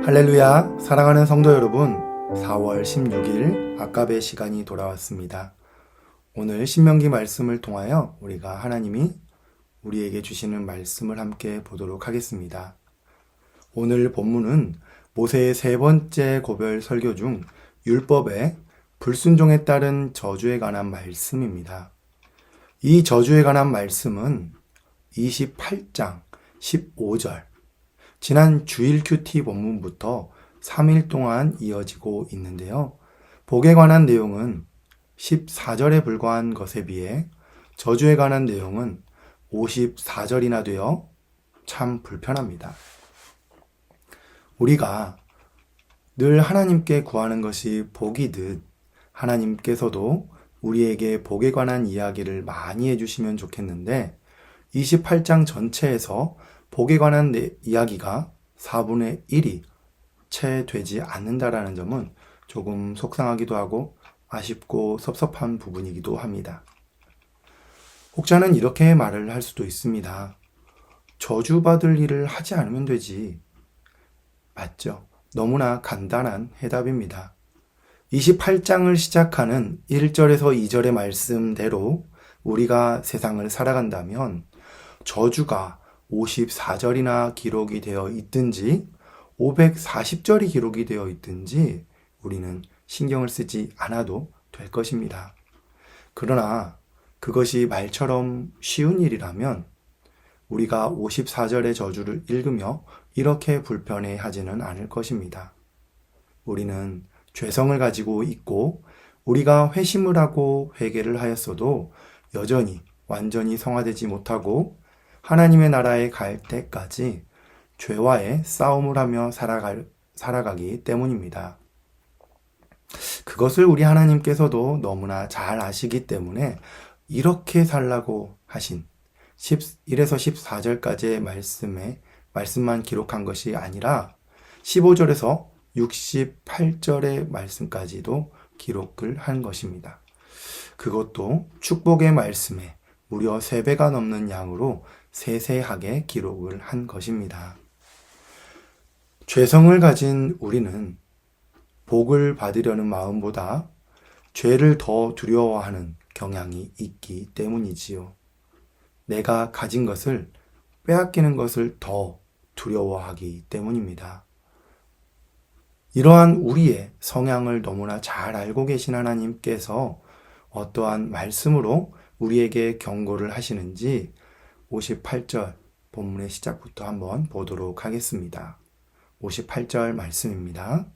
할렐루야, 사랑하는 성도 여러분, 4월 16일 아까베 시간이 돌아왔습니다. 오늘 신명기 말씀을 통하여 우리가 하나님이 우리에게 주시는 말씀을 함께 보도록 하겠습니다. 오늘 본문은 모세의 세 번째 고별 설교 중 율법의 불순종에 따른 저주에 관한 말씀입니다. 이 저주에 관한 말씀은 28장 15절, 지난 주일 큐티 본문부터 3일 동안 이어지고 있는데요. 복에 관한 내용은 14절에 불과한 것에 비해 저주에 관한 내용은 54절이나 되어 참 불편합니다. 우리가 늘 하나님께 구하는 것이 복이듯 하나님께서도 우리에게 복에 관한 이야기를 많이 해주시면 좋겠는데 28장 전체에서 복에 관한 이야기가 4분의 1이 채 되지 않는다라는 점은 조금 속상하기도 하고 아쉽고 섭섭한 부분이기도 합니다. 혹자는 이렇게 말을 할 수도 있습니다. 저주받을 일을 하지 않으면 되지. 맞죠? 너무나 간단한 해답입니다. 28장을 시작하는 1절에서 2절의 말씀대로 우리가 세상을 살아간다면 저주가 54절이나 기록이 되어 있든지 540절이 기록이 되어 있든지 우리는 신경을 쓰지 않아도 될 것입니다. 그러나 그것이 말처럼 쉬운 일이라면 우리가 54절의 저주를 읽으며 이렇게 불편해하지는 않을 것입니다. 우리는 죄성을 가지고 있고 우리가 회심을 하고 회개를 하였어도 여전히 완전히 성화되지 못하고 하나님의 나라에 갈 때까지 죄와의 싸움을 하며 살아가기 때문입니다. 그것을 우리 하나님께서도 너무나 잘 아시기 때문에 이렇게 살라고 하신 1에서 14절까지의 말씀만 기록한 것이 아니라 15절에서 68절의 말씀까지도 기록을 한 것입니다. 그것도 축복의 말씀에 무려 3배가 넘는 양으로 세세하게 기록을 한 것입니다. 죄성을 가진 우리는 복을 받으려는 마음보다 죄를 더 두려워하는 경향이 있기 때문이지요. 내가 가진 것을 빼앗기는 것을 더 두려워하기 때문입니다. 이러한 우리의 성향을 너무나 잘 알고 계신 하나님께서 어떠한 말씀으로 우리에게 경고를 하시는지 58절 본문의 시작부터 한번 보도록 하겠습니다. 58절 말씀입니다.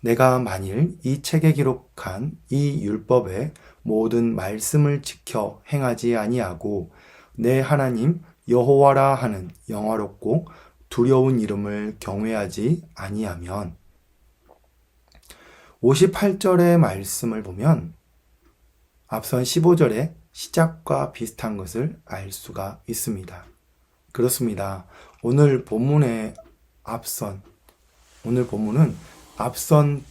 내가 만일 이 책에 기록한 이 율법의 모든 말씀을 지켜 행하지 아니하고 내 하나님 여호와라 하는 영화롭고 두려운 이름을 경외하지 아니하면 58절의 말씀을 보면 앞선 15절의 시작과 비슷한 것을 알 수가 있습니다. 그렇습니다. 오늘 본문은 앞선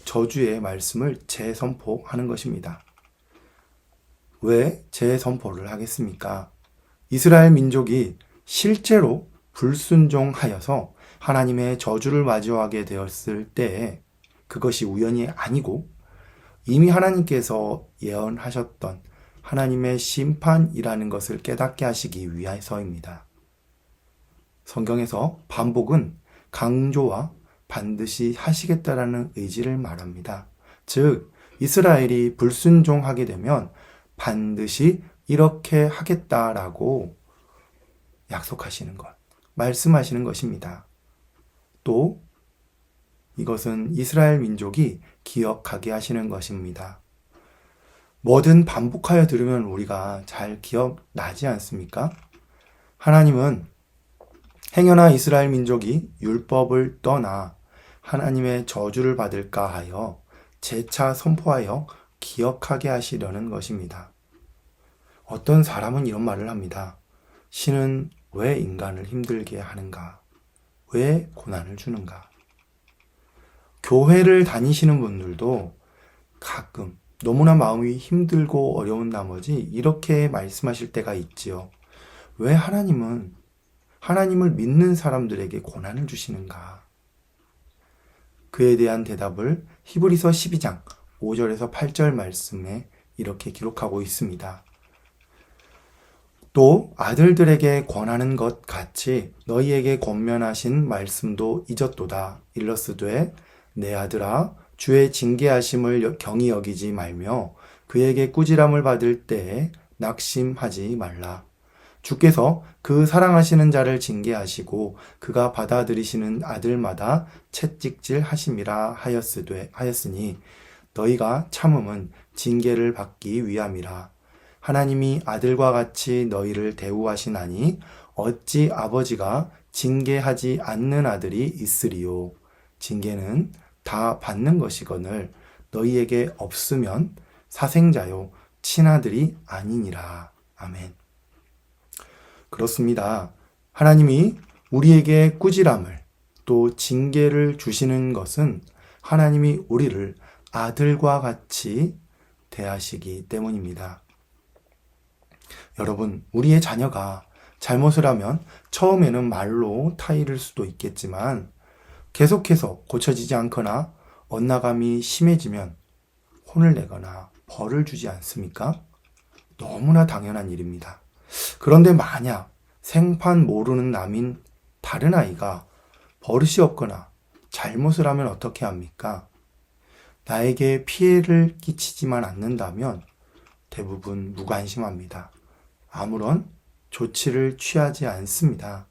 저주의 말씀을 재선포하는 것입니다. 왜 재선포를 하겠습니까? 이스라엘 민족이 실제로 불순종하여서 하나님의 저주를 마주하게 되었을 때에 그것이 우연이 아니고 이미 하나님께서 예언하셨던 하나님의 심판이라는 것을 깨닫게 하시기 위해서입니다. 성경에서 반복은 강조와 반드시 하시겠다라는 의지를 말합니다. 즉, 이스라엘이 불순종하게 되면 반드시 이렇게 하겠다라고 약속하시는 것, 말씀하시는 것입니다. 또 이것은 이스라엘 민족이 기억하게 하시는 것입니다. 뭐든 반복하여 들으면 우리가 잘 기억나지 않습니까? 하나님은 행여나 이스라엘 민족이 율법을 떠나 하나님의 저주를 받을까 하여 재차 선포하여 기억하게 하시려는 것입니다. 어떤 사람은 이런 말을 합니다. 신은 왜 인간을 힘들게 하는가? 왜 고난을 주는가? 교회를 다니시는 분들도 가끔 너무나 마음이 힘들고 어려운 나머지 이렇게 말씀하실 때가 있지요. 왜 하나님을 믿는 사람들에게 고난을 주시는가? 그에 대한 대답을 히브리서 12장 5절에서 8절 말씀에 이렇게 기록하고 있습니다. 또 아들들에게 권하는 것 같이 너희에게 권면하신 말씀도 잊었도다. 일러스되 내 아들아 주의 징계하심을 경히 여기지 말며 그에게 꾸지람을 받을 때에 낙심하지 말라. 주께서 그 사랑하시는 자를 징계하시고 그가 받아들이시는 아들마다 채찍질 하심이라 하였으니 너희가 참음은 징계를 받기 위함이라. 하나님이 아들과 같이 너희를 대우하시나니 어찌 아버지가 징계하지 않는 아들이 있으리요. 징계는 다 받는 것이거늘 너희에게 없으면 사생자요 친아들이 아니니라. 아멘. 그렇습니다. 하나님이 우리에게 꾸지람을 또 징계를 주시는 것은 하나님이 우리를 아들과 같이 대하시기 때문입니다. 여러분, 우리의 자녀가 잘못을 하면 처음에는 말로 타이를 수도 있겠지만 계속해서 고쳐지지 않거나 엇나감이 심해지면 혼을 내거나 벌을 주지 않습니까? 너무나 당연한 일입니다. 그런데 만약 생판 모르는 남인 다른 아이가 버릇이 없거나 잘못을 하면 어떻게 합니까? 나에게 피해를 끼치지만 않는다면 대부분 무관심합니다. 아무런 조치를 취하지 않습니다.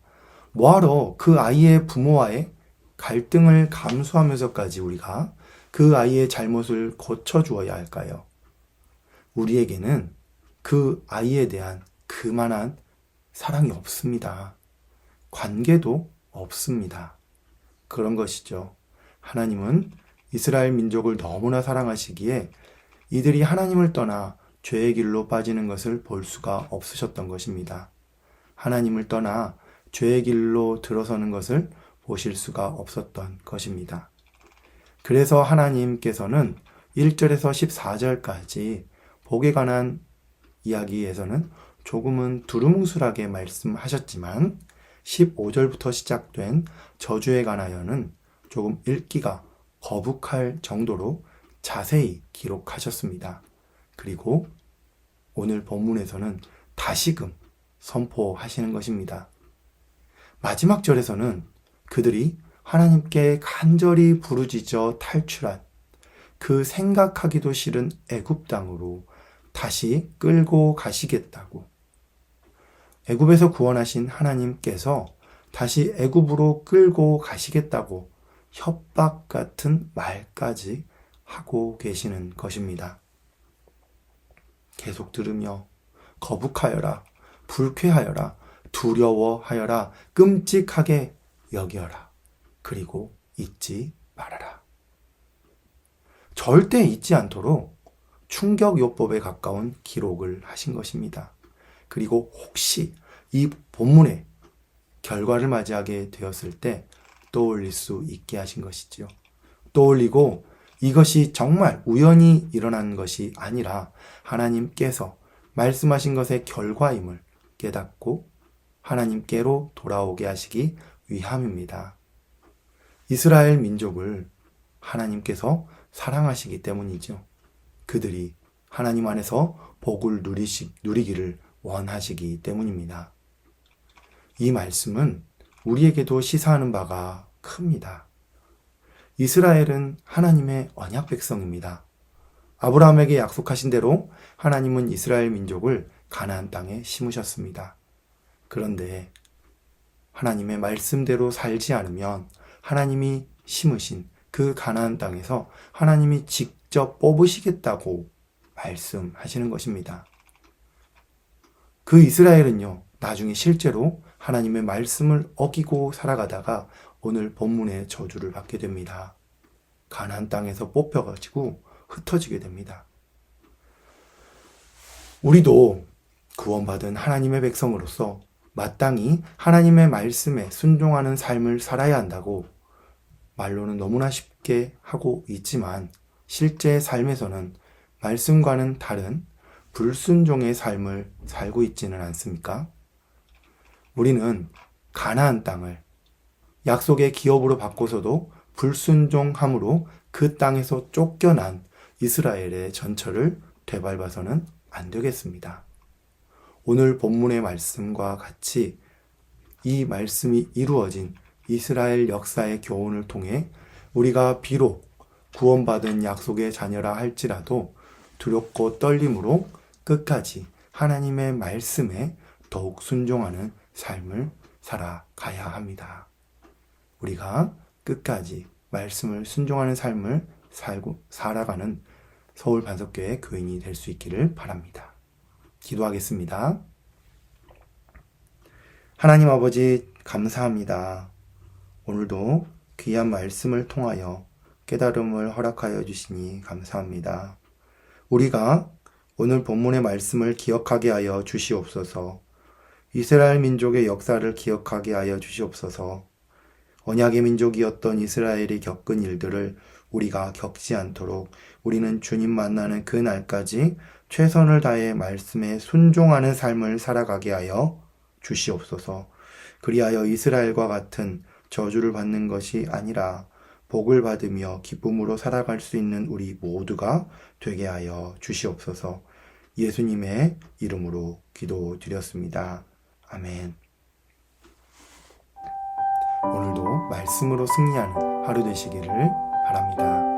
뭐하러 그 아이의 부모와의 갈등을 감수하면서까지 우리가 그 아이의 잘못을 고쳐주어야 할까요? 우리에게는 그 아이에 대한 그만한 사랑이 없습니다. 관계도 없습니다. 그런 것이죠. 하나님은 이스라엘 민족을 너무나 사랑하시기에 이들이 하나님을 떠나 죄의 길로 빠지는 것을 볼 수가 없으셨던 것입니다. 하나님을 떠나 죄의 길로 들어서는 것을 보실 수가 없었던 것입니다. 그래서 하나님께서는 1절에서 14절까지 복에 관한 이야기에서는 조금은 두루뭉술하게 말씀하셨지만 15절부터 시작된 저주에 관하여는 조금 읽기가 거북할 정도로 자세히 기록하셨습니다. 그리고 오늘 본문에서는 다시금 선포하시는 것입니다. 마지막 절에서는 그들이 하나님께 간절히 부르짖어 탈출한 그 생각하기도 싫은 애굽 땅으로 다시 끌고 가시겠다고, 애굽에서 구원하신 하나님께서 다시 애굽으로 끌고 가시겠다고 협박 같은 말까지 하고 계시는 것입니다. 계속 들으며 거북하여라, 불쾌하여라, 두려워하여라, 끔찍하게 여겨라, 그리고 잊지 말아라. 절대 잊지 않도록 충격요법에 가까운 기록을 하신 것입니다. 그리고 혹시 이 본문의 결과를 맞이하게 되었을 때 떠올릴 수 있게 하신 것이지요. 떠올리고 이것이 정말 우연히 일어난 것이 아니라 하나님께서 말씀하신 것의 결과임을 깨닫고 하나님께로 돌아오게 하시기 위함입니다. 이스라엘 민족을 하나님께서 사랑하시기 때문이죠. 그들이 하나님 안에서 복을 누리기를 원하시기 때문입니다. 이 말씀은 우리에게도 시사하는 바가 큽니다. 이스라엘은 하나님의 언약 백성입니다. 아브라함에게 약속하신 대로 하나님은 이스라엘 민족을 가나안 땅에 심으셨습니다. 그런데 하나님의 말씀대로 살지 않으면 하나님이 심으신 그 가나안 땅에서 하나님이 직접 뽑으시겠다고 말씀하시는 것입니다. 그 이스라엘은요, 나중에 실제로 하나님의 말씀을 어기고 살아가다가 오늘 본문의 저주를 받게 됩니다. 가나안 땅에서 뽑혀가지고 흩어지게 됩니다. 우리도 구원받은 하나님의 백성으로서 마땅히 하나님의 말씀에 순종하는 삶을 살아야 한다고 말로는 너무나 쉽게 하고 있지만 실제 삶에서는 말씀과는 다른 불순종의 삶을 살고 있지는 않습니까? 우리는 가나안 땅을 약속의 기업으로 바꿔서도 불순종함으로 그 땅에서 쫓겨난 이스라엘의 전철을 되밟아서는 안 되겠습니다. 오늘 본문의 말씀과 같이 이 말씀이 이루어진 이스라엘 역사의 교훈을 통해 우리가 비록 구원받은 약속의 자녀라 할지라도 두렵고 떨림으로 끝까지 하나님의 말씀에 더욱 순종하는 삶을 살아가야 합니다. 우리가 끝까지 말씀을 순종하는 삶을 살아가는 서울 반석교회 교인이 될 수 있기를 바랍니다. 기도하겠습니다. 하나님 아버지 감사합니다. 오늘도 귀한 말씀을 통하여 깨달음을 허락하여 주시니 감사합니다. 우리가 오늘 본문의 말씀을 기억하게 하여 주시옵소서. 이스라엘 민족의 역사를 기억하게 하여 주시옵소서. 언약의 민족이었던 이스라엘이 겪은 일들을 우리가 겪지 않도록 우리는 주님 만나는 그 날까지 최선을 다해 말씀에 순종하는 삶을 살아가게 하여 주시옵소서. 그리하여 이스라엘과 같은 저주를 받는 것이 아니라 복을 받으며 기쁨으로 살아갈 수 있는 우리 모두가 되게 하여 주시옵소서. 예수님의 이름으로 기도드렸습니다. 아멘. 오늘도 말씀으로 승리하는 하루 되시기를 바랍니다.